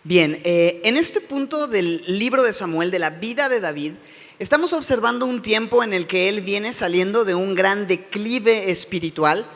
Bien, en este punto del libro de Samuel, de la vida de David, estamos observando un tiempo en el que él viene saliendo de un gran declive espiritual,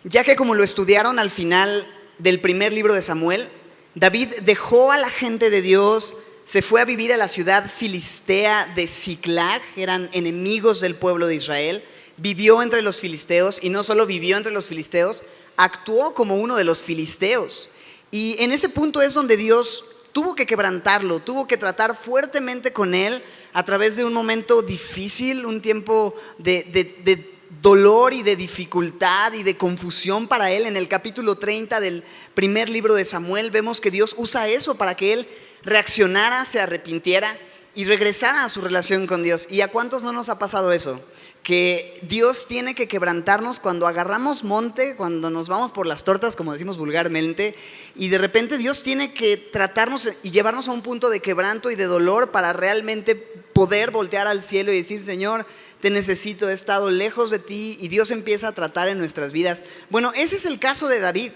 ya que como lo estudiaron al final del primer libro de Samuel, David dejó a la gente de Dios, se fue a vivir a la ciudad filistea de Siclag, eran enemigos del pueblo de Israel, vivió entre los filisteos y no solo vivió entre los filisteos, actuó como uno de los filisteos. Y en ese punto es donde Dios tuvo que quebrantarlo, tuvo que tratar fuertemente con él a través de un momento difícil, un tiempo de dolor y de dificultad y de confusión para él. En el capítulo 30 del primer libro de Samuel vemos que Dios usa eso para que él reaccionara, se arrepintiera y regresara a su relación con Dios. ¿Y a cuántos no nos ha pasado eso? Que Dios tiene que quebrantarnos cuando agarramos monte, cuando nos vamos por las tortas, como decimos vulgarmente, y de repente Dios tiene que tratarnos y llevarnos a un punto de quebranto y de dolor para realmente poder voltear al cielo y decir: Señor, te necesito, he estado lejos de ti, y Dios empieza a tratar en nuestras vidas. Bueno, ese es el caso de David.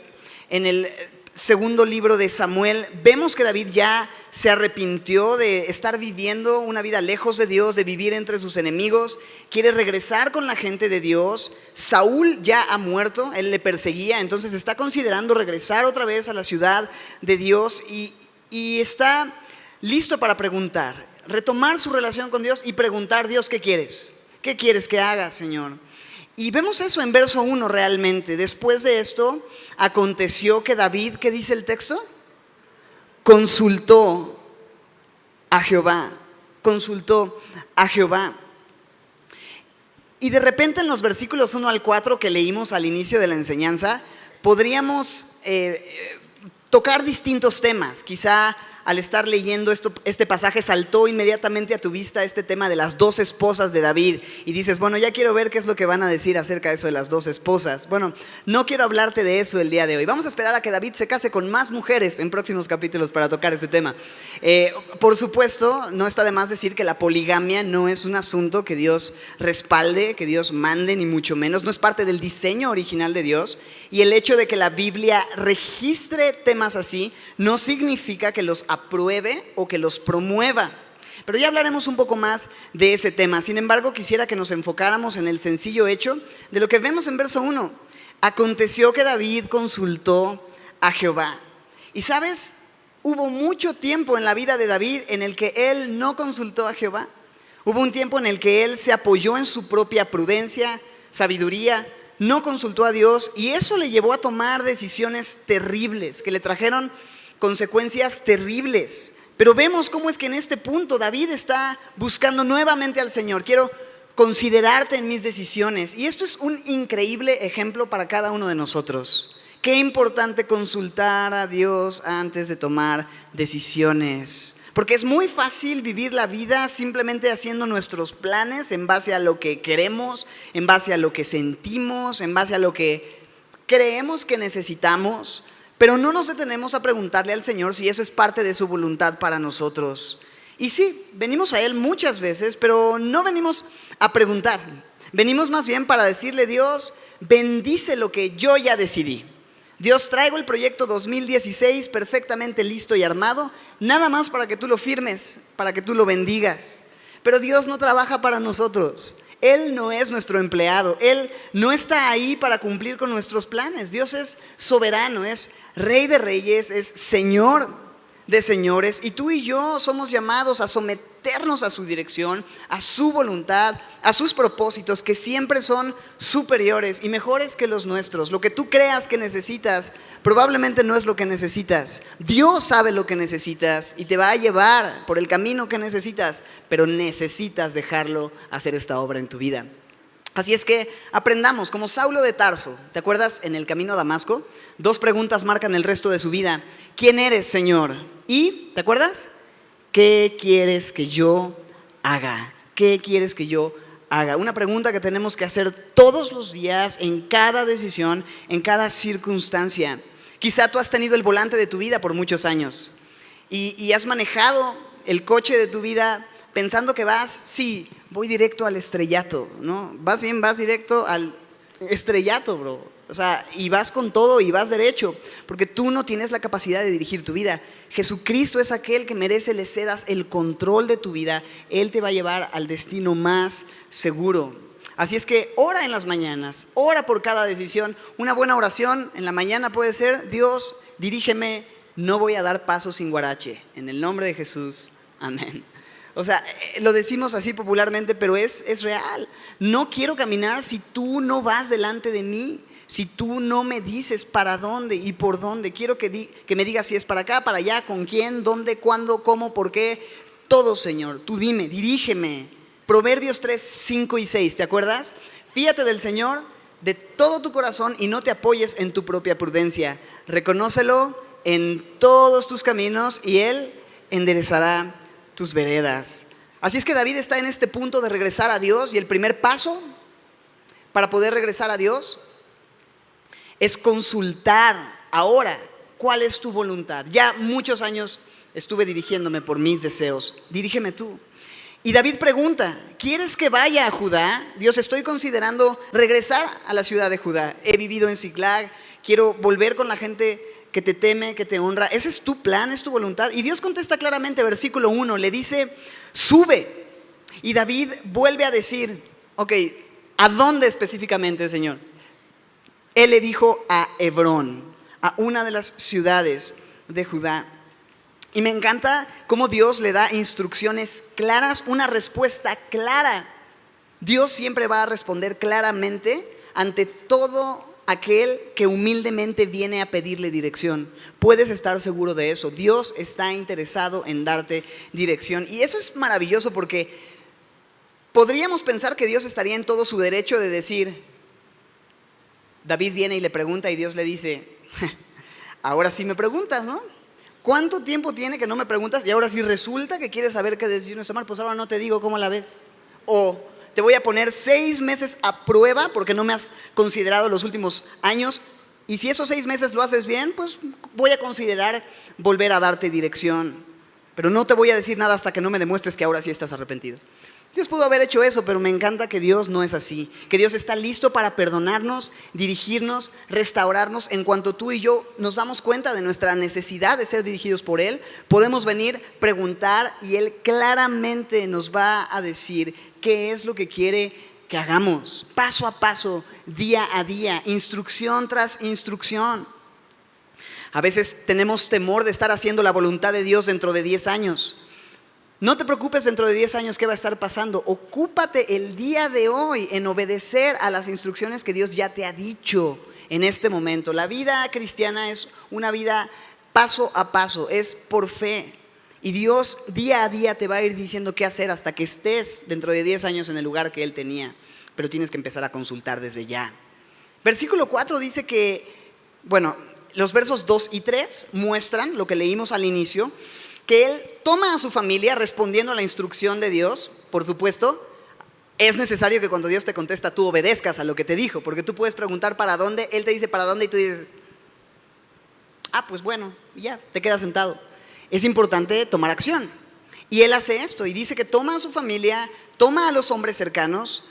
En el segundo libro de Samuel vemos que David ya se arrepintió de estar viviendo una vida lejos de Dios, de vivir entre sus enemigos, quiere regresar con la gente de Dios. Saúl ya ha muerto, él le perseguía, entonces está considerando regresar otra vez a la ciudad de Dios y está listo para preguntar, retomar su relación con Dios y preguntar: Dios, ¿qué quieres? ¿Qué quieres que haga, Señor? Y vemos eso en verso 1 realmente. Después de esto, aconteció que David, ¿qué dice el texto? Consultó a Jehová, consultó a Jehová. Y de repente en los versículos 1 al 4 que leímos al inicio de la enseñanza, podríamos tocar distintos temas. Quizá al estar leyendo este pasaje saltó inmediatamente a tu vista este tema de las 2 esposas de David y dices: bueno, ya quiero ver qué es lo que van a decir acerca de eso de las 2 esposas. Bueno, no quiero hablarte de eso el día de hoy. Vamos a esperar a que David se case con más mujeres en próximos capítulos para tocar este tema. Por supuesto, no está de más decir que la poligamia no es un asunto que Dios respalde, que Dios mande, ni mucho menos. No es parte del diseño original de Dios. Y el hecho de que la Biblia registre temas así no significa que los apruebe o que los promueva. Pero ya hablaremos un poco más de ese tema. Sin embargo, quisiera que nos enfocáramos en el sencillo hecho de lo que vemos en verso 1. Aconteció que David consultó a Jehová. Y ¿sabes? Hubo mucho tiempo en la vida de David en el que él no consultó a Jehová. Hubo un tiempo en el que él se apoyó en su propia prudencia, sabiduría, no consultó a Dios, y eso le llevó a tomar decisiones terribles que le trajeron consecuencias terribles. Pero vemos cómo es que en este punto David está buscando nuevamente al Señor. Quiero considerarte en mis decisiones. Y esto es un increíble ejemplo para cada uno de nosotros. Qué importante consultar a Dios antes de tomar decisiones. Porque es muy fácil vivir la vida simplemente haciendo nuestros planes en base a lo que queremos, en base a lo que sentimos, en base a lo que creemos que necesitamos. Pero no nos detenemos a preguntarle al Señor si eso es parte de su voluntad para nosotros. Y sí, venimos a Él muchas veces, pero no venimos a preguntar. Venimos más bien para decirle: Dios, bendice lo que yo ya decidí. Dios, traigo el proyecto 2016 perfectamente listo y armado, nada más para que tú lo firmes, para que tú lo bendigas. Pero Dios no trabaja para nosotros. Él no es nuestro empleado. Él no está ahí para cumplir con nuestros planes. Dios es soberano, es Rey de reyes, es Señor de señores. Y tú y yo somos llamados a someternos a su dirección, a su voluntad, a sus propósitos, que siempre son superiores y mejores que los nuestros. Lo que tú creas que necesitas probablemente no es lo que necesitas. Dios sabe lo que necesitas y te va a llevar por el camino que necesitas, pero necesitas dejarlo hacer esta obra en tu vida. Así es que aprendamos, como Saulo de Tarso. ¿Te acuerdas en el camino a Damasco? 2 preguntas marcan el resto de su vida. ¿Quién eres, Señor? Y, ¿te acuerdas? ¿Qué quieres que yo haga? ¿Qué quieres que yo haga? Una pregunta que tenemos que hacer todos los días, en cada decisión, en cada circunstancia. Quizá tú has tenido el volante de tu vida por muchos años y has manejado el coche de tu vida pensando que voy directo al estrellato, ¿no? Vas directo al estrellato, bro. O sea, y vas con todo y vas derecho, porque tú no tienes la capacidad de dirigir tu vida. Jesucristo es aquel que merece le cedas el control de tu vida. Él te va a llevar al destino más seguro. Así es que ora en las mañanas, ora por cada decisión. Una buena oración en la mañana puede ser: Dios, dirígeme, no voy a dar pasos sin guarache. En el nombre de Jesús, amén. O sea, lo decimos así popularmente, pero es real. No quiero caminar si tú no vas delante de mí, si tú no me dices para dónde y por dónde. Quiero que me digas si es para acá, para allá, con quién, dónde, cuándo, cómo, por qué. Todo, Señor, tú dime, dirígeme. Proverbios 3, 5 y 6, ¿te acuerdas? Fíate del Señor de todo tu corazón y no te apoyes en tu propia prudencia. Reconócelo en todos tus caminos y Él enderezará tus veredas. Así es que David está en este punto de regresar a Dios, y el primer paso para poder regresar a Dios es consultar ahora cuál es tu voluntad. Ya muchos años estuve dirigiéndome por mis deseos, dirígeme tú. Y David pregunta: ¿quieres que vaya a Judá? Dios, estoy considerando regresar a la ciudad de Judá. He vivido en Ziklag, quiero volver con la gente que te teme, que te honra. ¿Ese es tu plan, es tu voluntad? Y Dios contesta claramente, versículo 1, le dice: sube. Y David vuelve a decir: ok, ¿a dónde específicamente, Señor? Él le dijo: a Hebrón, a una de las ciudades de Judá. Y me encanta cómo Dios le da instrucciones claras, una respuesta clara. Dios siempre va a responder claramente ante todo aquel que humildemente viene a pedirle dirección. Puedes estar seguro de eso. Dios está interesado en darte dirección. Y eso es maravilloso, porque podríamos pensar que Dios estaría en todo su derecho de decir: David viene y le pregunta, y Dios le dice: ahora sí me preguntas, ¿no? ¿Cuánto tiempo tiene que no me preguntas? Y ahora sí resulta que quieres saber qué decisiones tomar. Pues ahora no te digo, ¿cómo la ves? O te voy a poner 6 meses a prueba porque no me has considerado los últimos años. Y si esos 6 meses lo haces bien, pues voy a considerar volver a darte dirección. Pero no te voy a decir nada hasta que no me demuestres que ahora sí estás arrepentido. Dios pudo haber hecho eso, pero me encanta que Dios no es así. Que Dios está listo para perdonarnos, dirigirnos, restaurarnos. En cuanto tú y yo nos damos cuenta de nuestra necesidad de ser dirigidos por Él, podemos venir, preguntar, y Él claramente nos va a decir qué es lo que quiere que hagamos, paso a paso, día a día, instrucción tras instrucción. A veces tenemos temor de estar haciendo la voluntad de Dios dentro de 10 años. No te preocupes dentro de 10 años qué va a estar pasando. Ocúpate el día de hoy en obedecer a las instrucciones que Dios ya te ha dicho en este momento. La vida cristiana es una vida paso a paso, es por fe. Y Dios día a día te va a ir diciendo qué hacer hasta que estés dentro de 10 años en el lugar que Él tenía. Pero tienes que empezar a consultar desde ya. Versículo 4 dice que, los versos 2 y 3 muestran lo que leímos al inicio, que Él toma a su familia respondiendo a la instrucción de Dios. Por supuesto, es necesario que cuando Dios te contesta tú obedezcas a lo que te dijo, porque tú puedes preguntar para dónde, Él te dice para dónde y tú dices: pues bueno, ya, te quedas sentado. Es importante tomar acción. Y Él hace esto y dice que toma a su familia, toma a los hombres cercanos,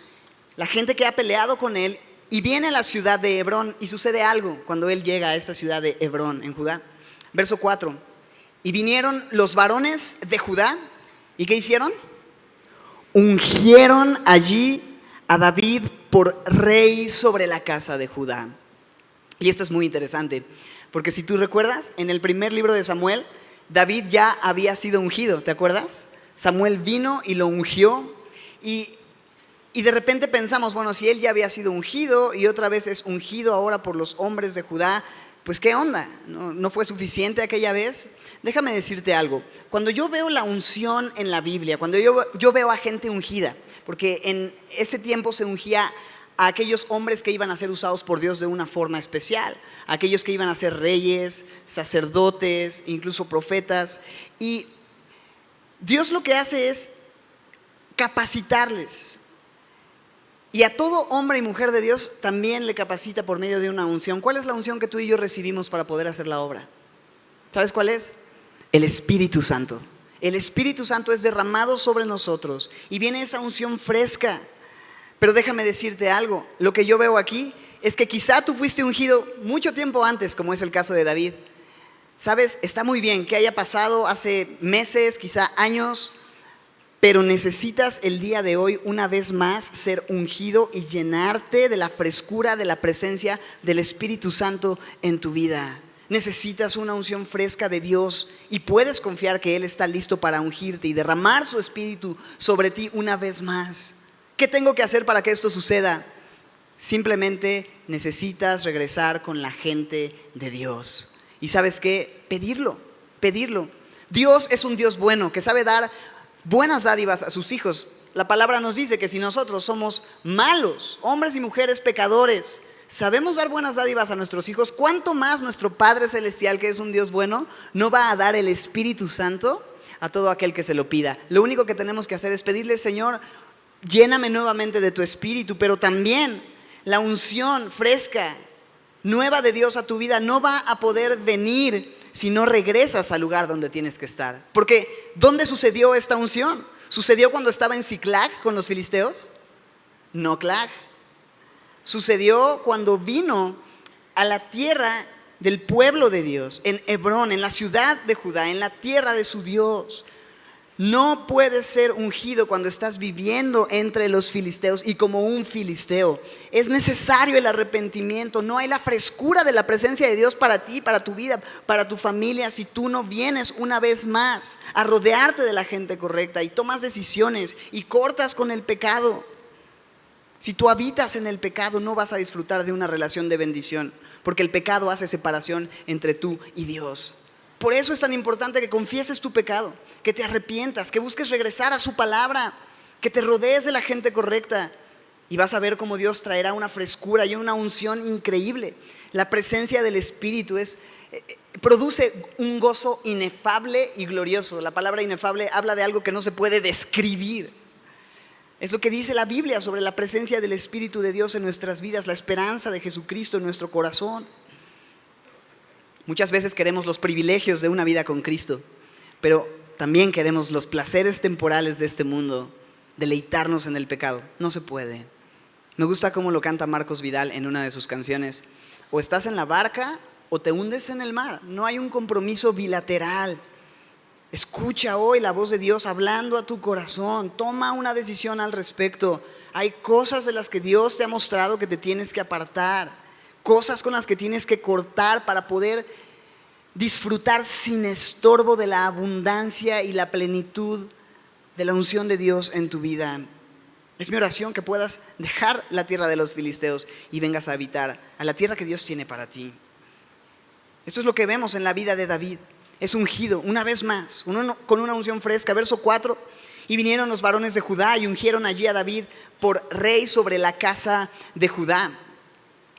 la gente que ha peleado con Él, y viene a la ciudad de Hebrón. Y sucede algo cuando Él llega a esta ciudad de Hebrón, en Judá. Verso 4. Y vinieron los varones de Judá, ¿y qué hicieron? Ungieron allí a David por rey sobre la casa de Judá. Y esto es muy interesante, porque si tú recuerdas, en el primer libro de Samuel, David ya había sido ungido, ¿te acuerdas? Samuel vino y lo ungió, y de repente pensamos, si él ya había sido ungido y otra vez es ungido ahora por los hombres de Judá, pues ¿qué onda? ¿No fue suficiente aquella vez? Déjame decirte algo. Cuando yo veo la unción en la Biblia, cuando yo veo a gente ungida, porque en ese tiempo se ungía a aquellos hombres que iban a ser usados por Dios de una forma especial, aquellos que iban a ser reyes, sacerdotes, incluso profetas, y Dios lo que hace es capacitarles. Y a todo hombre y mujer de Dios también le capacita por medio de una unción. ¿Cuál es la unción que tú y yo recibimos para poder hacer la obra? ¿Sabes cuál es? El Espíritu Santo. El Espíritu Santo es derramado sobre nosotros y viene esa unción fresca. Pero déjame decirte algo, lo que yo veo aquí es que quizá tú fuiste ungido mucho tiempo antes, como es el caso de David. Sabes, está muy bien que haya pasado hace meses, quizá años, pero necesitas el día de hoy una vez más ser ungido y llenarte de la frescura, de la presencia del Espíritu Santo en tu vida. Necesitas una unción fresca de Dios y puedes confiar que Él está listo para ungirte y derramar su Espíritu sobre ti una vez más. ¿Qué tengo que hacer para que esto suceda? Simplemente necesitas regresar con la gente de Dios. ¿Y sabes qué? Pedirlo. Dios es un Dios bueno que sabe dar buenas dádivas a sus hijos. La palabra nos dice que si nosotros somos malos, hombres y mujeres pecadores, sabemos dar buenas dádivas a nuestros hijos, ¿cuánto más nuestro Padre Celestial, que es un Dios bueno, no va a dar el Espíritu Santo a todo aquel que se lo pida? Lo único que tenemos que hacer es pedirle: Señor, lléname nuevamente de tu Espíritu, pero también la unción fresca, nueva de Dios a tu vida no va a poder venir si no regresas al lugar donde tienes que estar. Porque ¿dónde sucedió esta unción? ¿Sucedió cuando estaba en Siclag con los filisteos? No, Clag. Sucedió cuando vino a la tierra del pueblo de Dios, en Hebrón, en la ciudad de Judá, en la tierra de su Dios. No puedes ser ungido cuando estás viviendo entre los filisteos y como un filisteo. Es necesario el arrepentimiento. No hay la frescura de la presencia de Dios para ti, para tu vida, para tu familia, si tú no vienes una vez más a rodearte de la gente correcta y tomas decisiones y cortas con el pecado. Si tú habitas en el pecado, no vas a disfrutar de una relación de bendición, porque el pecado hace separación entre tú y Dios. Por eso es tan importante que confieses tu pecado, que te arrepientas, que busques regresar a su palabra, que te rodees de la gente correcta. Y vas a ver cómo Dios traerá una frescura y una unción increíble. La presencia del Espíritu produce un gozo inefable y glorioso. La palabra inefable habla de algo que no se puede describir. Es lo que dice la Biblia sobre la presencia del Espíritu de Dios en nuestras vidas, la esperanza de Jesucristo en nuestro corazón. Muchas veces queremos los privilegios de una vida con Cristo, pero también queremos los placeres temporales de este mundo, deleitarnos en el pecado. No se puede. Me gusta cómo lo canta Marcos Vidal en una de sus canciones. O estás en la barca o te hundes en el mar. No hay un compromiso bilateral. Escucha hoy la voz de Dios hablando a tu corazón. Toma una decisión al respecto. Hay cosas de las que Dios te ha mostrado que te tienes que apartar. Cosas con las que tienes que cortar para poder disfrutar sin estorbo de la abundancia y la plenitud de la unción de Dios en tu vida. Es mi oración que puedas dejar la tierra de los filisteos y vengas a habitar a la tierra que Dios tiene para ti. Esto es lo que vemos en la vida de David. Es ungido una vez más, con una unción fresca. Verso 4: y vinieron los varones de Judá y ungieron allí a David por rey sobre la casa de Judá.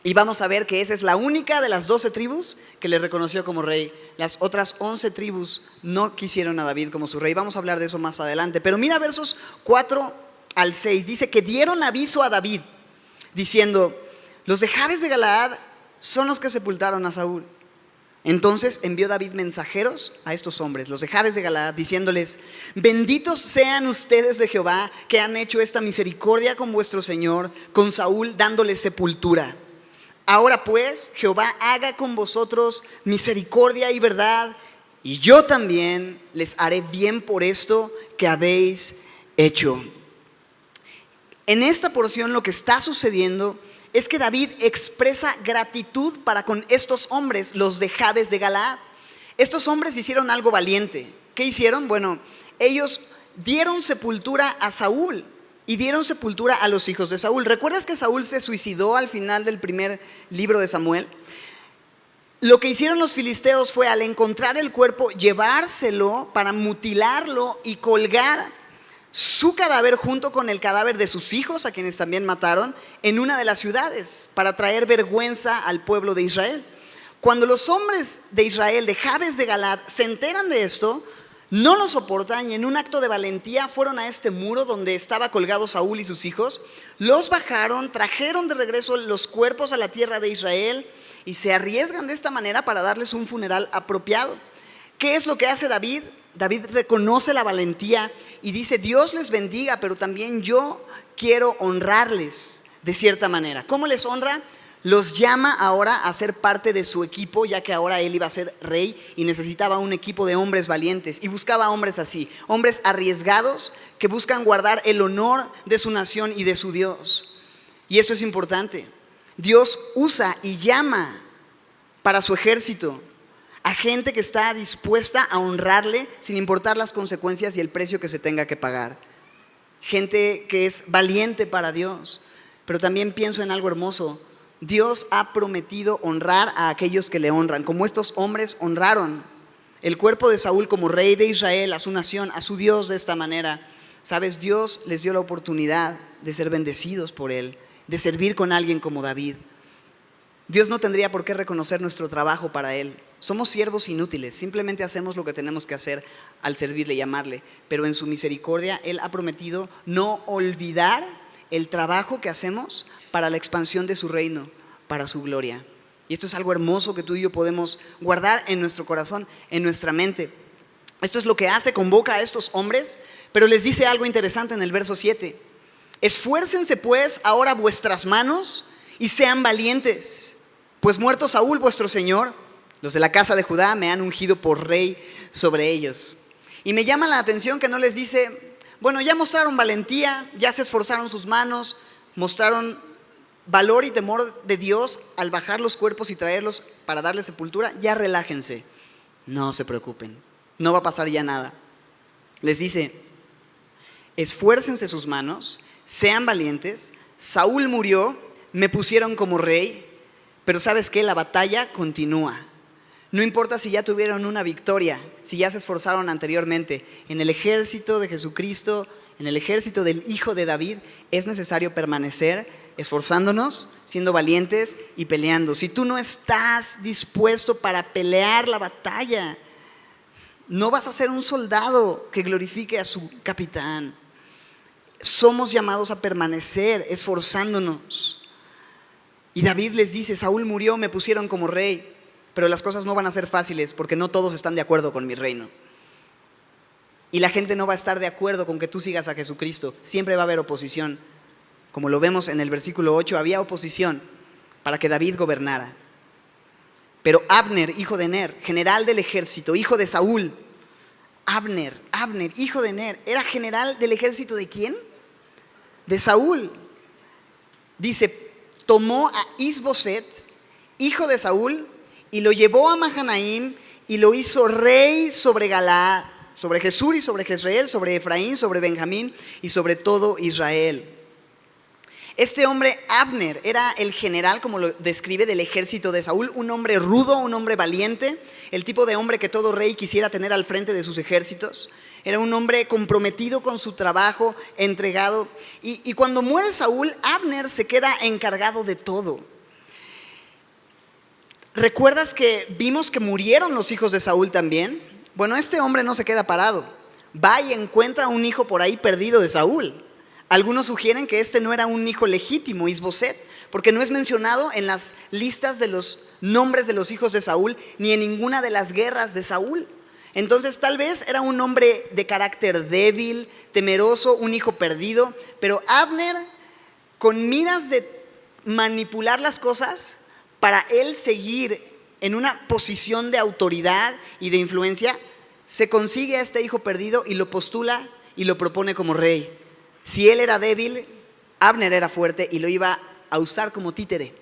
Y vamos a ver que esa es la única de las 12 tribus que le reconoció como rey. Las otras 11 tribus no quisieron a David como su rey. Vamos a hablar de eso más adelante. Pero mira versos 4 al 6. Dice que dieron aviso a David diciendo: los de Jabes de Galaad son los que sepultaron a Saúl. Entonces envió David mensajeros a estos hombres, los de Jabes de Galaad, diciéndoles: benditos sean ustedes de Jehová, que han hecho esta misericordia con vuestro señor, con Saúl, dándole sepultura. Ahora pues, Jehová haga con vosotros misericordia y verdad, y yo también les haré bien por esto que habéis hecho. En esta porción lo que está sucediendo es que David expresa gratitud para con estos hombres, los de Jabes de Galaad. Estos hombres hicieron algo valiente. ¿Qué hicieron? Bueno, ellos dieron sepultura a Saúl y dieron sepultura a los hijos de Saúl. ¿Recuerdas que Saúl se suicidó al final del primer libro de Samuel? Lo que hicieron los filisteos fue, al encontrar el cuerpo, llevárselo para mutilarlo y colgar su cadáver junto con el cadáver de sus hijos, a quienes también mataron, en una de las ciudades, para traer vergüenza al pueblo de Israel. Cuando los hombres de Israel, de Jabes de Galaad, se enteran de esto, no lo soportan y en un acto de valentía fueron a este muro donde estaba colgado Saúl y sus hijos, los bajaron, trajeron de regreso los cuerpos a la tierra de Israel y se arriesgan de esta manera para darles un funeral apropiado. ¿Qué es lo que hace David? David reconoce la valentía y dice: Dios les bendiga, pero también yo quiero honrarles de cierta manera. ¿Cómo les honra? los llama ahora a ser parte de su equipo, ya que ahora él iba a ser rey y necesitaba un equipo de hombres valientes. Y buscaba hombres así, hombres arriesgados que buscan guardar el honor de su nación y de su Dios. Y esto es importante. Dios usa y llama para su ejército a gente que está dispuesta a honrarle sin importar las consecuencias y el precio que se tenga que pagar. Gente que es valiente para Dios. Pero también pienso en algo hermoso. Dios ha prometido honrar a aquellos que le honran, como estos hombres honraron el cuerpo de Saúl como rey de Israel, a su nación, a su Dios de esta manera. ¿Sabes? Dios les dio la oportunidad de ser bendecidos por él, de servir con alguien como David. Dios no tendría por qué reconocer nuestro trabajo para él. Somos siervos inútiles, simplemente hacemos lo que tenemos que hacer al servirle y amarle. Pero en su misericordia, él ha prometido no olvidar el trabajo que hacemos para la expansión de su reino, para su gloria. Y esto es algo hermoso que tú y yo podemos guardar en nuestro corazón, en nuestra mente. Esto es lo que hace, convoca a estos hombres, pero les dice algo interesante en el verso 7. Esfuércense pues ahora vuestras manos y sean valientes, pues muerto Saúl vuestro señor, los de la casa de Judá me han ungido por rey sobre ellos. Y me llama la atención que no les dice, bueno, ya mostraron valentía, ya se esforzaron sus manos, mostraron valor y temor de Dios al bajar los cuerpos y traerlos para darles sepultura, ya relájense, no se preocupen, no va a pasar ya nada. Les dice, esfuércense sus manos, sean valientes, Saúl murió, me pusieron como rey, pero ¿sabes qué? La batalla continúa. No importa si ya tuvieron una victoria, si ya se esforzaron anteriormente. En el ejército de Jesucristo, en el ejército del Hijo de David, es necesario permanecer esforzándonos, siendo valientes y peleando. Si tú no estás dispuesto para pelear la batalla, no vas a ser un soldado que glorifique a su capitán. Somos llamados a permanecer esforzándonos. Y David les dice, Saúl murió, me pusieron como rey. Pero las cosas no van a ser fáciles porque no todos están de acuerdo con mi reino. Y la gente no va a estar de acuerdo con que tú sigas a Jesucristo. Siempre va a haber oposición. Como lo vemos en el versículo 8, había oposición para que David gobernara. Pero Abner, hijo de Ner, general del ejército, hijo de Saúl. Abner, hijo de Ner, ¿era general del ejército de quién? De Saúl. Dice, tomó a Isboset, hijo de Saúl, y lo llevó a Mahanaim y lo hizo rey sobre Galaad, sobre Jesús y sobre Jezreel, sobre Efraín, sobre Benjamín y sobre todo Israel. Este hombre Abner era el general, como lo describe, del ejército de Saúl, un hombre rudo, un hombre valiente, el tipo de hombre que todo rey quisiera tener al frente de sus ejércitos. Era un hombre comprometido con su trabajo, entregado. Y cuando muere Saúl, Abner se queda encargado de todo. ¿Recuerdas que vimos que murieron los hijos de Saúl también? Bueno, este hombre no se queda parado. Va y encuentra un hijo por ahí perdido de Saúl. Algunos sugieren que este no era un hijo legítimo, Isboset, porque no es mencionado en las listas de los nombres de los hijos de Saúl, ni en ninguna de las guerras de Saúl. Entonces tal vez era un hombre de carácter débil, temeroso, un hijo perdido, pero Abner, con miras de manipular las cosas, para él seguir en una posición de autoridad y de influencia, se consigue a este hijo perdido y lo postula y lo propone como rey. Si él era débil, Abner era fuerte y lo iba a usar como títere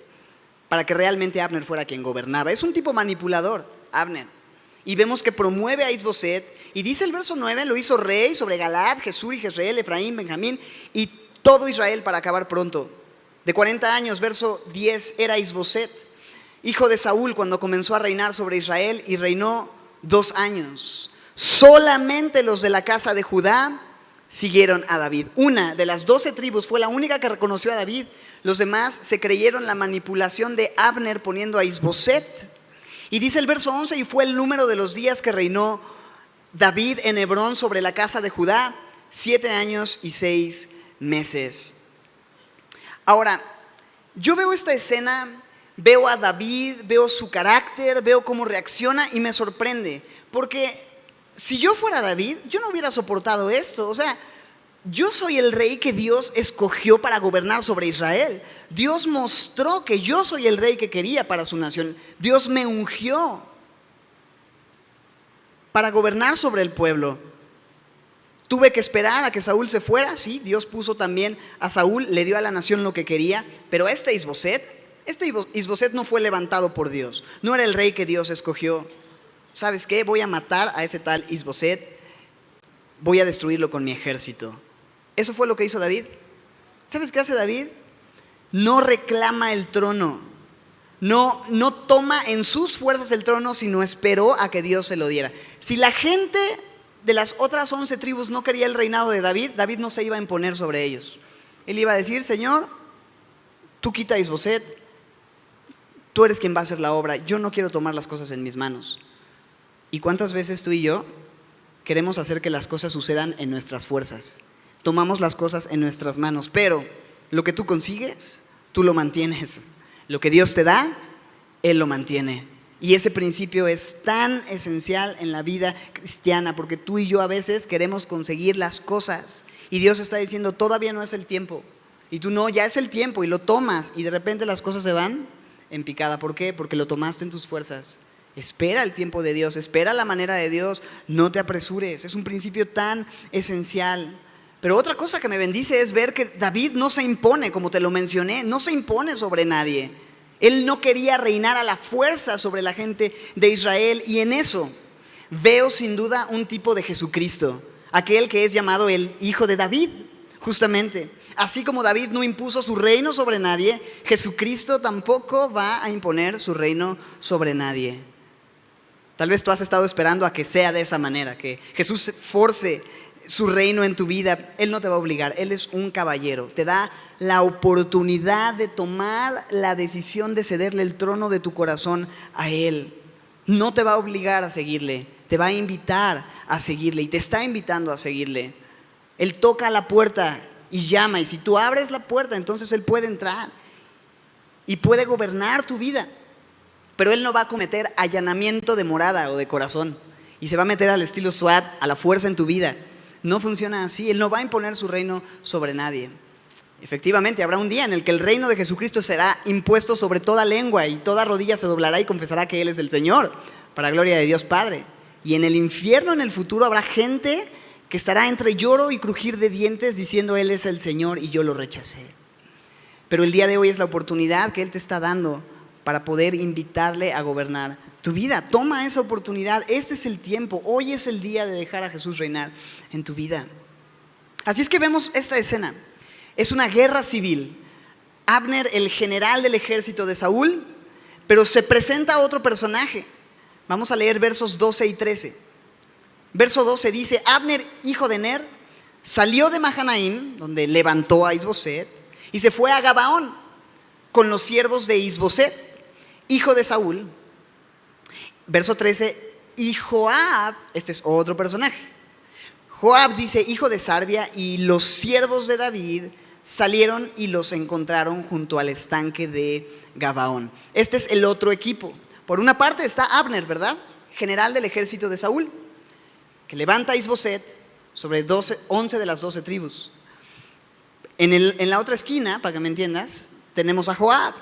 para que realmente Abner fuera quien gobernaba. Es un tipo manipulador, Abner. Y vemos que promueve a Isboset y dice el verso 9, lo hizo rey sobre Galaad, Jesús y Jezreel, Efraín, Benjamín y todo Israel para acabar pronto. De 40 años, verso 10, era Isboset, hijo de Saúl, cuando comenzó a reinar sobre Israel y reinó 2 años. Solamente los de la casa de Judá siguieron a David. Una de las 12 tribus fue la única que reconoció a David. Los demás se creyeron la manipulación de Abner poniendo a Isboset. Y dice el verso 11, y fue el número de los días que reinó David en Hebrón sobre la casa de Judá, 7 años y 6 meses. Ahora, yo veo esta escena, veo a David, veo su carácter, veo cómo reacciona y me sorprende. Porque si yo fuera David, yo no hubiera soportado esto. O sea, yo soy el rey que Dios escogió para gobernar sobre Israel. Dios mostró que yo soy el rey que quería para su nación. Dios me ungió para gobernar sobre el pueblo. Tuve que esperar a que Saúl se fuera. Sí, Dios puso también a Saúl, le dio a la nación lo que quería. Pero este Isboset no fue levantado por Dios. No era el rey que Dios escogió. ¿Sabes qué? Voy a matar a ese tal Isboset. Voy a destruirlo con mi ejército. Eso fue lo que hizo David. ¿Sabes qué hace David? No reclama el trono. No toma en sus fuerzas el trono, sino esperó a que Dios se lo diera. Si la gente de las otras 11 tribus no quería el reinado de David, David no se iba a imponer sobre ellos. Él iba a decir: Señor, tú quita a Isboset, tú eres quien va a hacer la obra, yo no quiero tomar las cosas en mis manos. ¿Y cuántas veces tú y yo queremos hacer que las cosas sucedan en nuestras fuerzas? Tomamos las cosas en nuestras manos, pero lo que tú consigues, tú lo mantienes. Lo que Dios te da, Él lo mantiene. Y ese principio es tan esencial en la vida cristiana, porque tú y yo a veces queremos conseguir las cosas y Dios está diciendo: todavía no es el tiempo. Y tú: no, ya es el tiempo, y lo tomas y de repente las cosas se van en picada. ¿Por qué? Porque lo tomaste en tus fuerzas. Espera el tiempo de Dios, espera la manera de Dios, no te apresures. Es un principio tan esencial. Pero otra cosa que me bendice es ver que David no se impone, como te lo mencioné, no se impone sobre nadie. Él no quería reinar a la fuerza sobre la gente de Israel, y en eso veo sin duda un tipo de Jesucristo, aquel que es llamado el Hijo de David, justamente. Así como David no impuso su reino sobre nadie, Jesucristo tampoco va a imponer su reino sobre nadie. Tal vez tú has estado esperando a que sea de esa manera, que Jesús force su reino en tu vida. Él no te va a obligar, Él es un caballero. Te da la oportunidad de tomar la decisión de cederle el trono de tu corazón a Él. No te va a obligar a seguirle, te va a invitar a seguirle, y te está invitando a seguirle. Él toca a la puerta y llama, y si tú abres la puerta, entonces Él puede entrar y puede gobernar tu vida. Pero Él no va a cometer allanamiento de morada o de corazón y se va a meter al estilo SWAT, a la fuerza en tu vida. No funciona así. Él no va a imponer su reino sobre nadie. Efectivamente, habrá un día en el que el reino de Jesucristo será impuesto sobre toda lengua, y toda rodilla se doblará y confesará que Él es el Señor, para gloria de Dios Padre. Y en el infierno, en el futuro, habrá gente que estará entre lloro y crujir de dientes diciendo: Él es el Señor y yo lo rechacé. Pero el día de hoy es la oportunidad que Él te está dando para poder invitarle a gobernar tu vida. Toma esa oportunidad. Este es el tiempo. Hoy es el día de dejar a Jesús reinar en tu vida. Así es que vemos esta escena. Es una guerra civil. Abner, el general del ejército de Saúl, pero se presenta otro personaje. Vamos a leer versos 12 y 13. Verso 12 dice: Abner, hijo de Ner, salió de Mahanaim, donde levantó a Isboset, y se fue a Gabaón con los siervos de Isboset, hijo de Saúl. Verso 13, y Joab, este es otro personaje. Joab dice: hijo de Sarvia, y los siervos de David salieron y los encontraron junto al estanque de Gabaón. Este es el otro equipo. Por una parte está Abner, ¿verdad? General del ejército de Saúl, que levanta a Isboset sobre 11 de las 12 tribus. En la otra esquina, para que me entiendas, tenemos a Joab,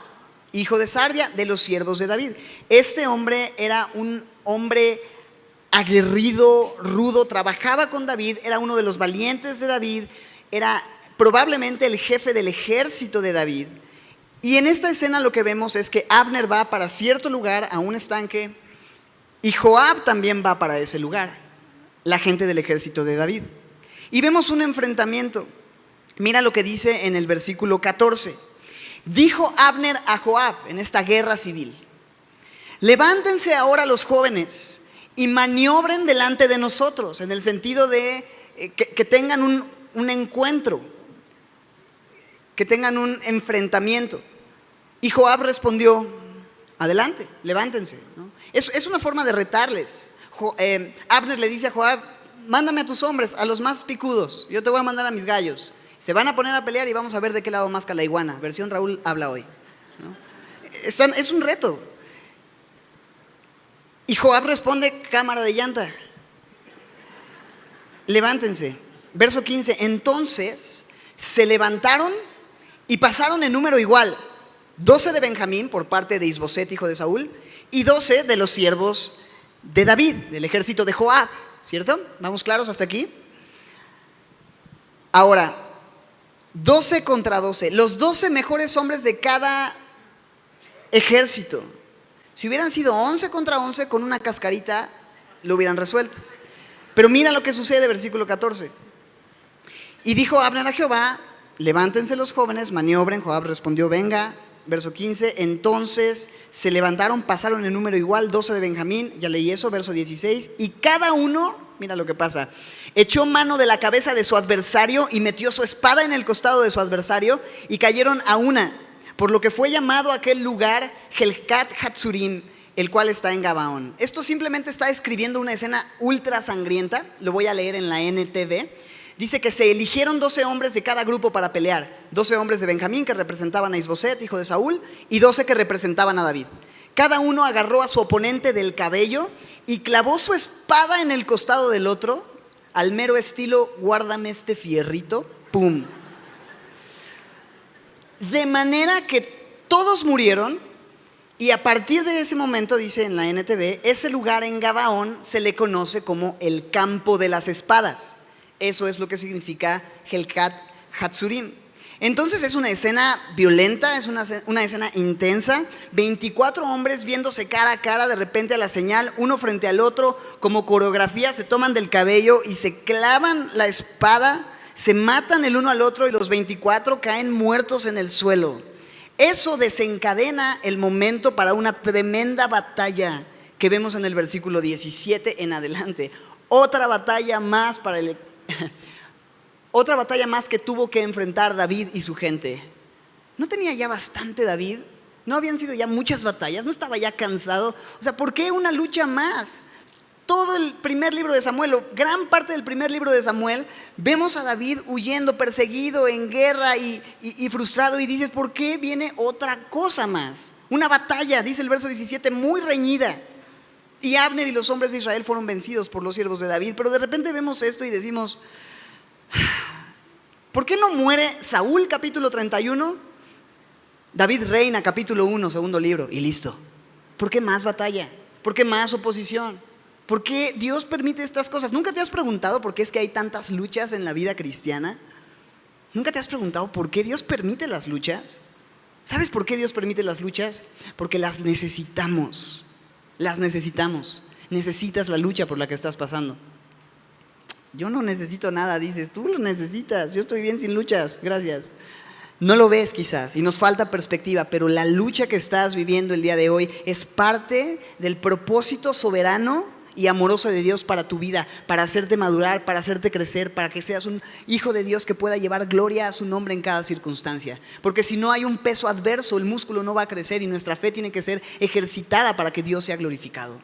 hijo de Sarvia, de los siervos de David. Este hombre era un hombre aguerrido, rudo, trabajaba con David, era uno de los valientes de David, era probablemente el jefe del ejército de David. Y en esta escena lo que vemos es que Abner va para cierto lugar, a un estanque, y Joab también va para ese lugar, la gente del ejército de David. Y vemos un enfrentamiento. Mira lo que dice en el versículo 14. Dijo Abner a Joab en esta guerra civil: levántense ahora los jóvenes y maniobren delante de nosotros, en el sentido de que tengan un encuentro, que tengan un enfrentamiento. Y Joab respondió: adelante, levántense, ¿no? Es una forma de retarles. Abner le dice a Joab: mándame a tus hombres, a los más picudos, yo te voy a mandar a mis gallos. Se van a poner a pelear y vamos a ver de qué lado masca la iguana. Versión Raúl habla hoy, ¿no? Es un reto. Y Joab responde: cámara de llanta, levántense. Verso 15, entonces se levantaron y pasaron en número igual, 12 de Benjamín por parte de Isboset, hijo de Saúl, y 12 de los siervos de David, del ejército de Joab, ¿cierto? ¿Vamos claros hasta aquí? Ahora, 12 contra 12, los 12 mejores hombres de cada ejército. Si hubieran sido 11 contra 11, con una cascarita lo hubieran resuelto. Pero mira lo que sucede, versículo 14. Y dijo Abner a Jehová, levántense los jóvenes, maniobren. Joab respondió, venga. Verso 15, entonces se levantaron, pasaron en número igual, 12 de Benjamín, ya leí eso, verso 16, y cada uno, mira lo que pasa, echó mano de la cabeza de su adversario y metió su espada en el costado de su adversario y cayeron a una, por lo que fue llamado aquel lugar Helkat Hatzurim, el cual está en Gabaón. Esto simplemente está describiendo una escena ultra sangrienta, lo voy a leer en la NTV. Dice que se eligieron 12 hombres de cada grupo para pelear. 12 hombres de Benjamín que representaban a Isboset, hijo de Saúl, y 12 que representaban a David. Cada uno agarró a su oponente del cabello y clavó su espada en el costado del otro, al mero estilo, guárdame este fierrito, ¡pum! De manera que todos murieron, y a partir de ese momento, dice en la NTV, ese lugar en Gabaón se le conoce como el campo de las espadas. Eso es lo que significa Helkat Hatzurim. Entonces es una escena violenta, es una escena intensa. 24 hombres viéndose cara a cara, de repente a la señal, uno frente al otro, como coreografía, se toman del cabello y se clavan la espada, se matan el uno al otro y los 24 caen muertos en el suelo. Eso desencadena el momento para una tremenda batalla que vemos en el versículo 17 en adelante. Otra batalla más otra batalla más que tuvo que enfrentar David y su gente. ¿No tenía ya bastante David? ¿No habían sido ya muchas batallas? ¿No estaba ya cansado? O sea, ¿por qué una lucha más? Todo el primer libro de Samuel, o gran parte del primer libro de Samuel, vemos a David huyendo, perseguido, en guerra y frustrado, y dices, ¿por qué viene otra cosa más? Una batalla, dice el verso 17, muy reñida. Y Abner y los hombres de Israel fueron vencidos por los siervos de David. Pero de repente vemos esto y decimos, ¿por qué no muere Saúl, capítulo 31? David reina, capítulo 1, segundo libro, y listo. ¿Por qué más batalla? ¿Por qué más oposición? ¿Por qué Dios permite estas cosas? ¿Nunca te has preguntado por qué es que hay tantas luchas en la vida cristiana? ¿Nunca te has preguntado por qué Dios permite las luchas? ¿Sabes por qué Dios permite las luchas? Porque las necesitamos. Las necesitamos. Necesitas la lucha por la que estás pasando. Yo no necesito nada, dices, tú lo necesitas. Yo estoy bien sin luchas, gracias. No lo ves quizás y nos falta perspectiva, pero la lucha que estás viviendo el día de hoy es parte del propósito soberano y amoroso de Dios para tu vida, para hacerte madurar, para hacerte crecer, para que seas un hijo de Dios que pueda llevar gloria a su nombre en cada circunstancia. Porque si no hay un peso adverso, el músculo no va a crecer y nuestra fe tiene que ser ejercitada para que Dios sea glorificado.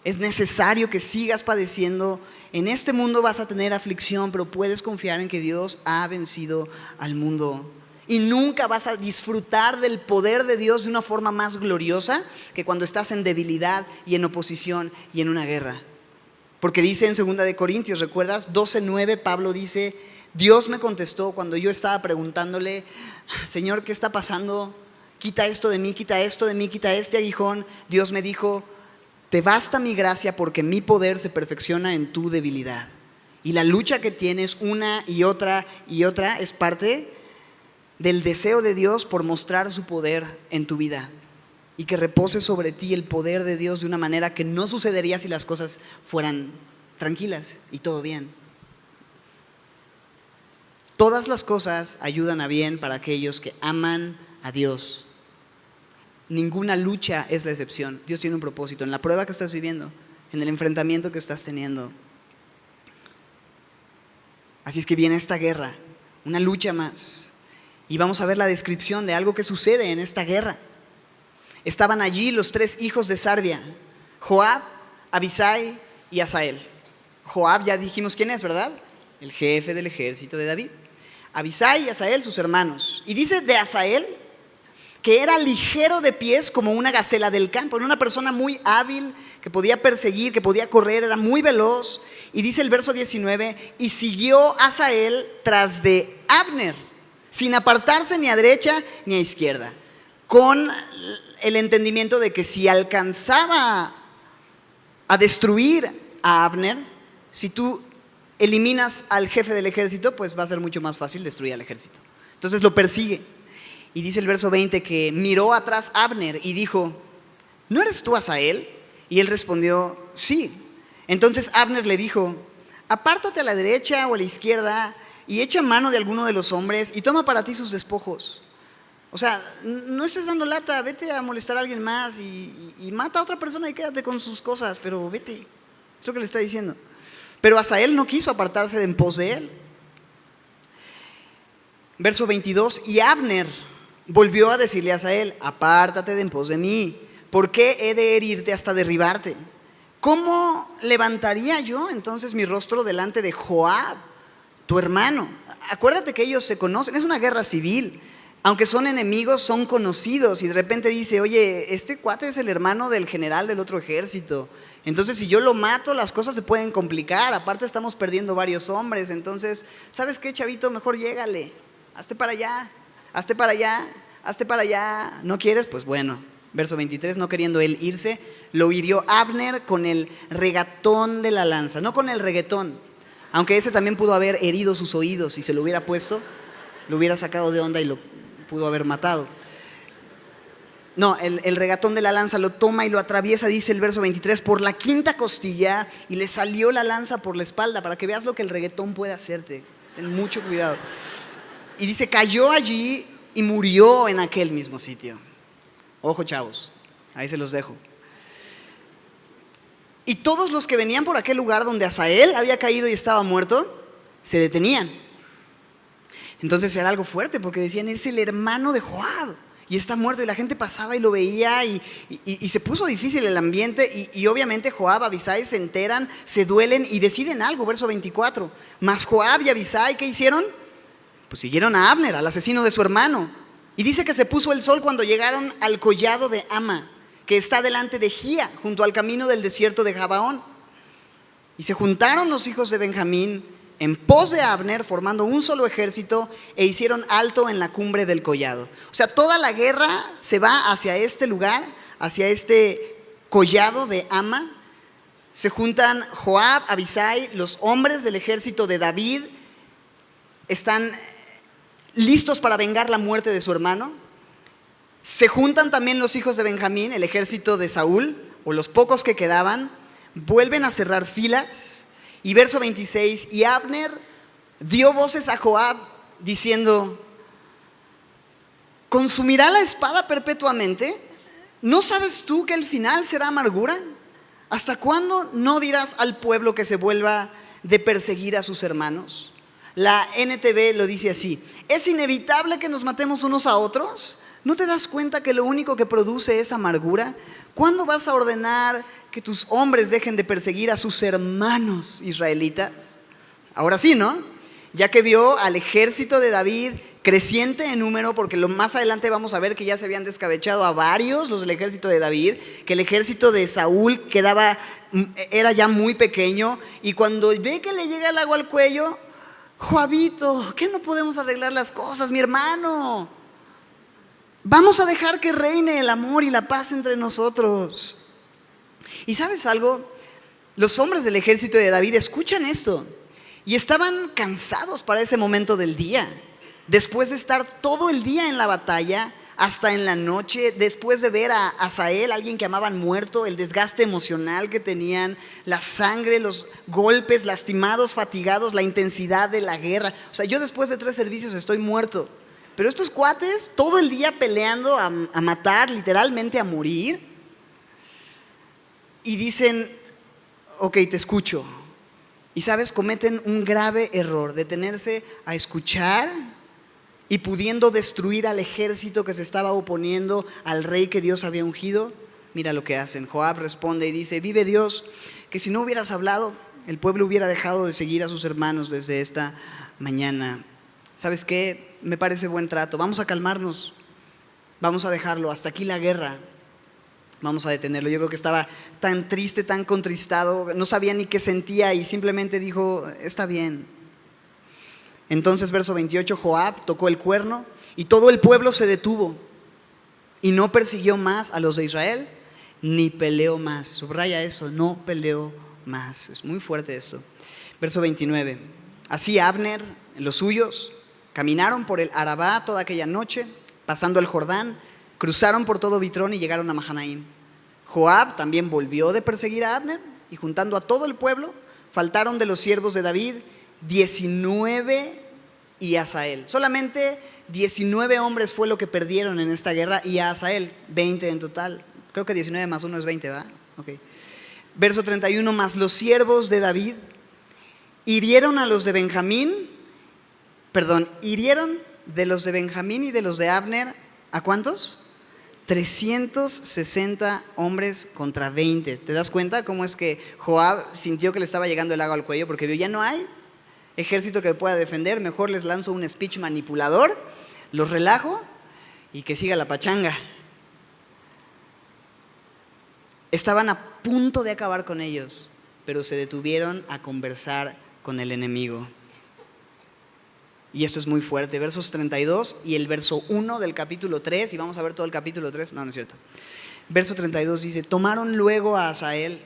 Es necesario que sigas padeciendo. En este mundo vas a tener aflicción, pero puedes confiar en que Dios ha vencido al mundo. Y nunca vas a disfrutar del poder de Dios de una forma más gloriosa que cuando estás en debilidad y en oposición y en una guerra. Porque dice en 2 de Corintios, ¿recuerdas? 12:9, Pablo dice, Dios me contestó cuando yo estaba preguntándole, Señor, ¿qué está pasando? Quita esto de mí, quita esto de mí, quita este aguijón. Dios me dijo, te basta mi gracia porque mi poder se perfecciona en tu debilidad. Y la lucha que tienes una y otra es parte del deseo de Dios por mostrar su poder en tu vida y que repose sobre ti el poder de Dios de una manera que no sucedería si las cosas fueran tranquilas y todo bien. Todas las cosas ayudan a bien para aquellos que aman a Dios. Ninguna lucha es la excepción. Dios tiene un propósito en la prueba que estás viviendo, en el enfrentamiento que estás teniendo. Así es que viene esta guerra, una lucha más. Y vamos a ver la descripción de algo que sucede en esta guerra. Estaban allí los 3 hijos de Sarvia, Joab, Abisai y Asael. Joab ya dijimos quién es, ¿verdad? El jefe del ejército de David. Abisai y Asael, sus hermanos. Y dice de Asael que era ligero de pies como una gacela del campo. Era una persona muy hábil, que podía perseguir, que podía correr, era muy veloz. Y dice el verso 19, y siguió Asael tras de Abner, sin apartarse ni a derecha ni a izquierda, con el entendimiento de que si alcanzaba a destruir a Abner, si tú eliminas al jefe del ejército, pues va a ser mucho más fácil destruir al ejército. Entonces lo persigue. Y dice el verso 20 que miró atrás Abner y dijo, ¿no eres tú Asael? Y él respondió, sí. Entonces Abner le dijo, apártate a la derecha o a la izquierda y echa mano de alguno de los hombres y toma para ti sus despojos. O sea, no estés dando lata, vete a molestar a alguien más y mata a otra persona y quédate con sus cosas, pero vete. Es lo que le está diciendo. Pero Asael no quiso apartarse de en pos de él. Verso 22, y Abner volvió a decirle a Asael, apártate de en pos de mí, ¿por qué he de herirte hasta derribarte? ¿Cómo levantaría yo entonces mi rostro delante de Joab, tu hermano? Acuérdate que ellos se conocen, es una guerra civil. Aunque son enemigos, son conocidos. Y de repente dice, oye, este cuate es el hermano del general del otro ejército. Entonces si yo lo mato, las cosas se pueden complicar. Aparte estamos perdiendo varios hombres. Entonces, ¿sabes qué, chavito? Mejor llégale. Hazte para allá, hazte para allá, hazte para allá. ¿No quieres? Pues bueno. Verso 23, no queriendo él irse, lo hirió Abner con el regatón de la lanza. No con el reggaetón. Aunque ese también pudo haber herido sus oídos. Si se lo hubiera puesto, lo hubiera sacado de onda y lo pudo haber matado. No, el regatón de la lanza lo toma y lo atraviesa, dice el verso 23, por la quinta costilla y le salió la lanza por la espalda, para que veas lo que el reggaetón puede hacerte. Ten mucho cuidado. Y dice, cayó allí y murió en aquel mismo sitio. Ojo, chavos, ahí se los dejo. Y todos los que venían por aquel lugar donde Asael había caído y estaba muerto, se detenían. Entonces era algo fuerte porque decían, él es el hermano de Joab y está muerto, y la gente pasaba y lo veía y se puso difícil el ambiente y obviamente Joab, Abisai se enteran, se duelen y deciden algo, verso 24. Mas Joab y Abisai, ¿qué hicieron? Pues siguieron a Abner, al asesino de su hermano. Y dice que se puso el sol cuando llegaron al collado de Ama, que está delante de Gía, junto al camino del desierto de Gabaón. Y se juntaron los hijos de Benjamín en pos de Abner, formando un solo ejército, e hicieron alto en la cumbre del collado. O sea, toda la guerra se va hacia este lugar, hacia este collado de Ama. Se juntan Joab, Abisai, los hombres del ejército de David, están listos para vengar la muerte de su hermano. Se juntan también los hijos de Benjamín, el ejército de Saúl, o los pocos que quedaban, vuelven a cerrar filas. Y verso 26, y Abner dio voces a Joab diciendo, ¿consumirá la espada perpetuamente? ¿No sabes tú que el final será amargura? ¿Hasta cuándo no dirás al pueblo que se vuelva de perseguir a sus hermanos? La NTV lo dice así, ¿es inevitable que nos matemos unos a otros? ¿No te das cuenta que lo único que produce es amargura? ¿Cuándo vas a ordenar que tus hombres dejen de perseguir a sus hermanos israelitas? Ahora sí, ¿no? Ya que vio al ejército de David creciente en número, porque más adelante vamos a ver que ya se habían descabechado a varios los del ejército de David, que el ejército de Saúl era ya muy pequeño, y cuando ve que le llega el agua al cuello, Joabito, ¿qué no podemos arreglar las cosas, mi hermano? Vamos a dejar que reine el amor y la paz entre nosotros. ¿Y sabes algo? Los hombres del ejército de David escuchan esto y estaban cansados para ese momento del día. Después de estar todo el día en la batalla, hasta en la noche, después de ver a Asael, alguien que amaban muerto, el desgaste emocional que tenían, la sangre, los golpes, lastimados, fatigados, la intensidad de la guerra. O sea, yo después de 3 servicios estoy muerto. Pero estos cuates todo el día peleando a matar, literalmente a morir. Y dicen, ok, te escucho. Y sabes, cometen un grave error, detenerse a escuchar y pudiendo destruir al ejército que se estaba oponiendo al rey que Dios había ungido. Mira lo que hacen. Joab responde y dice, vive Dios, que si no hubieras hablado, el pueblo hubiera dejado de seguir a sus hermanos desde esta mañana. ¿Sabes qué? Me parece buen trato. Vamos a calmarnos. Vamos a dejarlo. Hasta aquí la guerra. Vamos a detenerlo. Yo creo que estaba tan triste, tan contristado, no sabía ni qué sentía y simplemente dijo, está bien. Entonces, verso 28, Joab tocó el cuerno y todo el pueblo se detuvo y no persiguió más a los de Israel, ni peleó más. Subraya eso, no peleó más. Es muy fuerte esto. Verso 29, así Abner, los suyos, caminaron por el Arabá toda aquella noche, pasando el Jordán, cruzaron por todo Bitrón y llegaron a Mahanaim. Joab también volvió de perseguir a Abner y juntando a todo el pueblo, faltaron de los siervos de David 19 y Asael. Solamente 19 hombres fue lo que perdieron en esta guerra y a Asael 20 en total. Creo que 19 más 1 es 20, ¿verdad? Okay. Verso 31, más los siervos de David hirieron de los de Benjamín y de los de Abner, ¿a cuántos? 360 hombres contra 20. ¿Te das cuenta cómo es que Joab sintió que le estaba llegando el agua al cuello? Porque vio, ya no hay ejército que me pueda defender, mejor les lanzo un speech manipulador, los relajo y que siga la pachanga. Estaban a punto de acabar con ellos, pero se detuvieron a conversar con el enemigo. Y esto es muy fuerte, versos 32 y el verso 1 del capítulo 3, y vamos a ver todo el capítulo 3, no es cierto. Verso 32 dice, tomaron luego a Asael,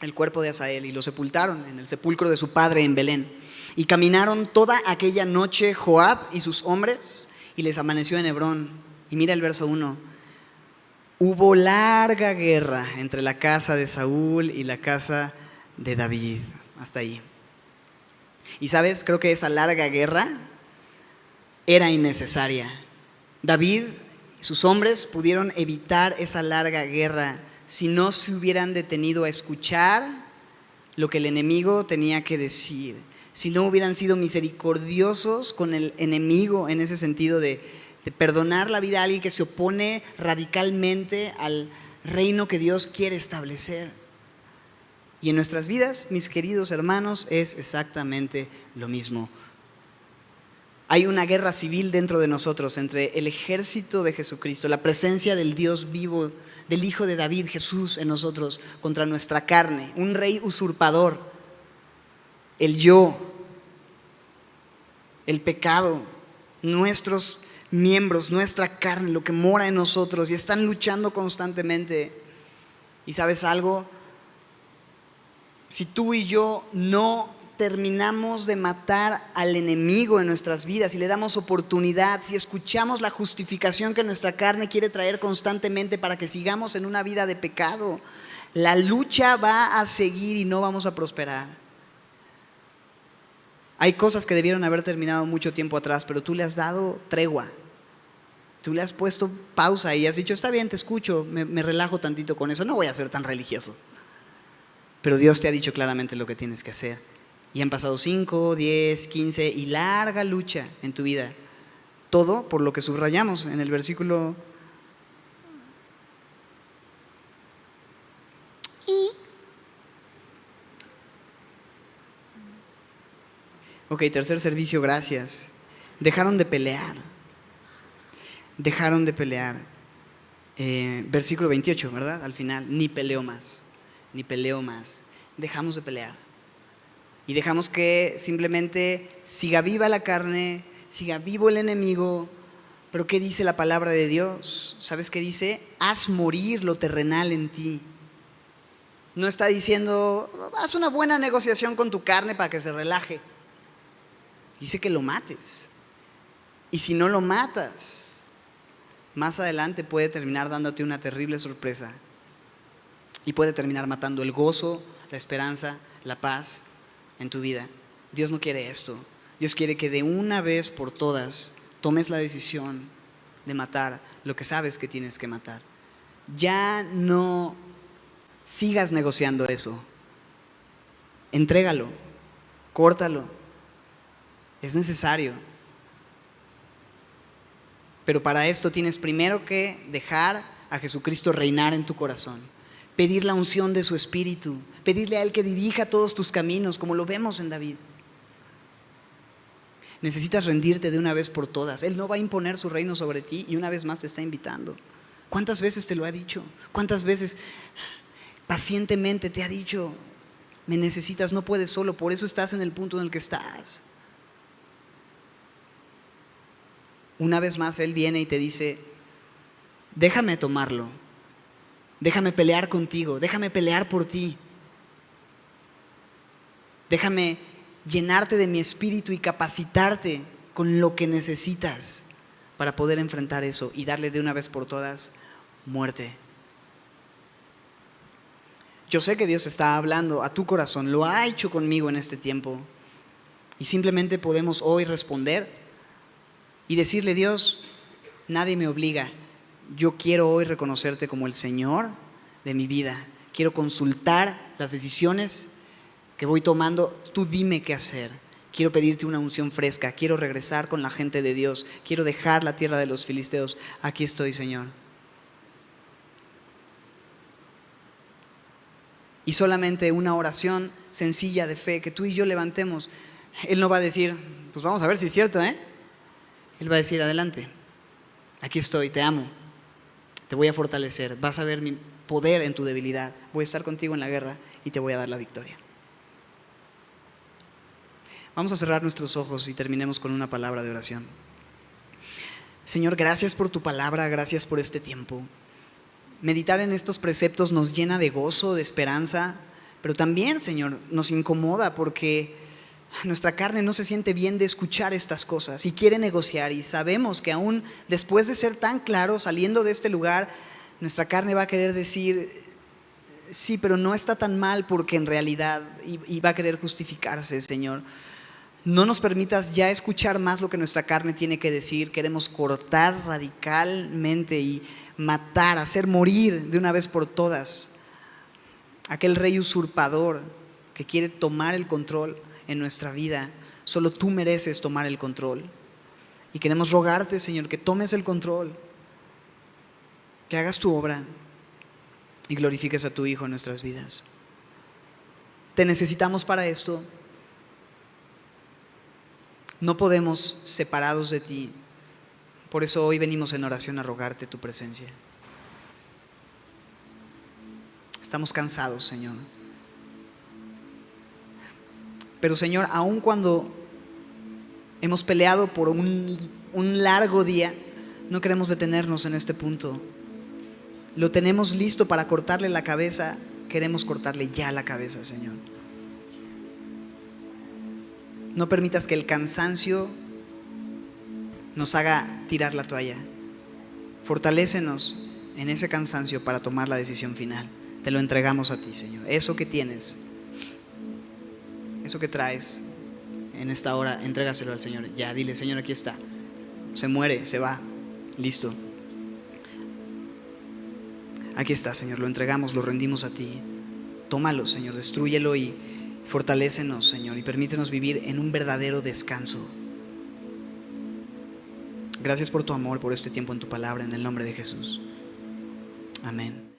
el cuerpo de Asael, y lo sepultaron en el sepulcro de su padre en Belén. Y caminaron toda aquella noche Joab y sus hombres, y les amaneció en Hebrón. Y mira el verso 1, hubo larga guerra entre la casa de Saúl y la casa de David. Hasta ahí. Y sabes, creo que esa larga guerra era innecesaria. David y sus hombres pudieron evitar esa larga guerra si no se hubieran detenido a escuchar lo que el enemigo tenía que decir, si no hubieran sido misericordiosos con el enemigo en ese sentido de perdonar la vida a alguien que se opone radicalmente al reino que Dios quiere establecer. Y en nuestras vidas, mis queridos hermanos, es exactamente lo mismo. Hay una guerra civil dentro de nosotros entre el ejército de Jesucristo, la presencia del Dios vivo, del Hijo de David, Jesús en nosotros, contra nuestra carne, un rey usurpador, el yo, el pecado, nuestros miembros, nuestra carne, lo que mora en nosotros, y están luchando constantemente. ¿Y sabes algo? Si tú y yo no terminamos de matar al enemigo en nuestras vidas y le damos oportunidad, si escuchamos la justificación que nuestra carne quiere traer constantemente para que sigamos en una vida de pecado, la lucha va a seguir y no vamos a prosperar. Hay cosas que debieron haber terminado mucho tiempo atrás, pero tú le has dado tregua. Tú le has puesto pausa y has dicho, está bien, te escucho, me relajo tantito con eso, no voy a ser tan religioso. Pero Dios te ha dicho claramente lo que tienes que hacer. Y han pasado 5, 10, 15 y larga lucha en tu vida. Todo por lo que subrayamos en el versículo. Ok, tercer servicio, gracias. Dejaron de pelear. Dejaron de pelear. Versículo 28, ¿verdad? Al final, ni peleo más. Ni peleo más. Dejamos de pelear. Y dejamos que simplemente siga viva la carne, siga vivo el enemigo. Pero ¿qué dice la palabra de Dios? ¿Sabes qué dice? Haz morir lo terrenal en ti. No está diciendo, haz una buena negociación con tu carne para que se relaje. Dice que lo mates. Y si no lo matas, más adelante puede terminar dándote una terrible sorpresa. Y puede terminar matando el gozo, la esperanza, la paz en tu vida. Dios no quiere esto. Dios quiere que de una vez por todas tomes la decisión de matar lo que sabes que tienes que matar. Ya no sigas negociando eso. Entrégalo, córtalo. Es necesario. Pero para esto tienes primero que dejar a Jesucristo reinar en tu corazón. Pedir la unción de su Espíritu, pedirle a Él que dirija todos tus caminos, como lo vemos en David. Necesitas rendirte de una vez por todas. Él no va a imponer su reino sobre ti y una vez más te está invitando. ¿Cuántas veces te lo ha dicho? ¿Cuántas veces pacientemente te ha dicho, me necesitas, no puedes solo, por eso estás en el punto en el que estás? Una vez más Él viene y te dice, déjame tomarlo, déjame pelear contigo, déjame pelear por ti. Déjame llenarte de mi espíritu y capacitarte con lo que necesitas para poder enfrentar eso y darle de una vez por todas muerte. Yo sé que Dios está hablando a tu corazón, lo ha hecho conmigo en este tiempo. Y simplemente podemos hoy responder y decirle, Dios, nadie me obliga. Yo quiero hoy reconocerte como el Señor de mi vida. Quiero consultar las decisiones que voy tomando, tú dime qué hacer. Quiero pedirte una unción fresca, quiero regresar con la gente de Dios, quiero dejar la tierra de los filisteos. Aquí estoy, Señor. Y solamente una oración sencilla de fe que tú y yo levantemos. Él no va a decir, pues vamos a ver si es cierto, ¿eh? Él va a decir, adelante, aquí estoy, te amo, te voy a fortalecer, vas a ver mi poder en tu debilidad, voy a estar contigo en la guerra y te voy a dar la victoria. Vamos a cerrar nuestros ojos y terminemos con una palabra de oración. Señor, gracias por tu palabra, gracias por este tiempo. Meditar en estos preceptos nos llena de gozo, de esperanza, pero también, Señor, nos incomoda porque nuestra carne no se siente bien de escuchar estas cosas y quiere negociar, y sabemos que aún después de ser tan claros saliendo de este lugar, nuestra carne va a querer decir, sí, pero no está tan mal porque en realidad, y va a querer justificarse, Señor. No nos permitas ya escuchar más lo que nuestra carne tiene que decir. Queremos cortar radicalmente y matar, hacer morir de una vez por todas aquel rey usurpador que quiere tomar el control en nuestra vida. Solo tú mereces tomar el control. Y queremos rogarte, Señor, que tomes el control, que hagas tu obra y glorifiques a tu Hijo en nuestras vidas. Te necesitamos para esto. No podemos separados de ti. Por eso hoy venimos en oración a rogarte tu presencia. Estamos cansados, Señor. Pero, Señor, aun cuando hemos peleado por un largo día, no queremos detenernos en este punto. Lo tenemos listo para cortarle la cabeza. Queremos cortarle ya la cabeza, Señor. No permitas que el cansancio nos haga tirar la toalla. Fortalécenos en ese cansancio para tomar la decisión final. Te lo entregamos a ti, Señor. Eso que tienes, eso que traes en esta hora, entrégaselo al Señor. Ya, dile, Señor, aquí está. Se muere, se va. Listo. Aquí está, Señor. Lo entregamos, lo rendimos a ti. Tómalo, Señor. Destrúyelo y fortalécenos, Señor, y permítenos vivir en un verdadero descanso. Gracias por tu amor, por este tiempo en tu palabra, en el nombre de Jesús. Amén.